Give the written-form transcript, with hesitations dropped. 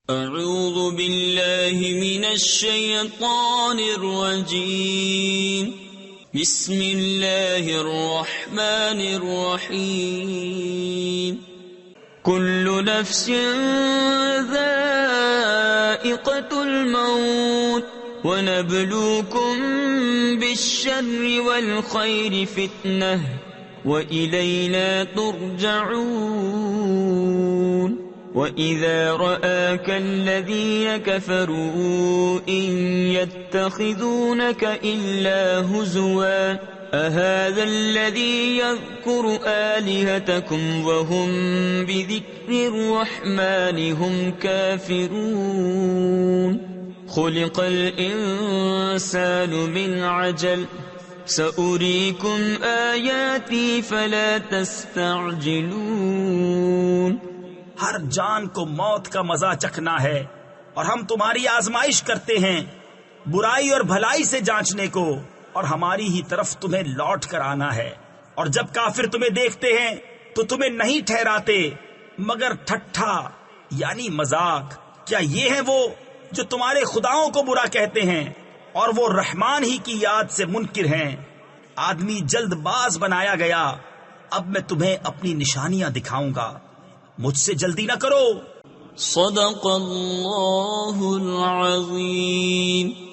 اعوذ باللہ من الشیطان الرجیم بسم اللہ الرحمن الرحیم کل نفس ذائقۃ الموت وَنَبْلُوكُمْ بِالشَّرِّ وَالْخَيْرِ فِتْنَةً وَإِلَيْنَا تُرْجَعُونَ وَإِذَا رَآكَ الَّذِينَ كَفَرُوا إِن يَتَّخِذُونَكَ إِلَّا هُزُوًا أَهَذَا الَّذِي يَذْكُرُ آلِهَتَكُمْ وَهُمْ بِذِكْرِ الرَّحْمَنِ هُمْ كَافِرُونَ خلق الانسان من عجل سأريكم آياتي فلا تستعجلون ہر جان کو موت کا مزہ چکھنا ہے اور ہم تمہاری آزمائش کرتے ہیں برائی اور بھلائی سے جانچنے کو اور ہماری ہی طرف تمہیں لوٹ کر آنا ہے اور جب کافر تمہیں دیکھتے ہیں تو تمہیں نہیں ٹھہراتے مگر ٹھٹھا یعنی مذاق کیا یہ ہے وہ جو تمہارے خداؤں کو برا کہتے ہیں اور وہ رحمان ہی کی یاد سے منکر ہیں آدمی جلد باز بنایا گیا اب میں تمہیں اپنی نشانیاں دکھاؤں گا مجھ سے جلدی نہ کرو صدق اللہ العظیم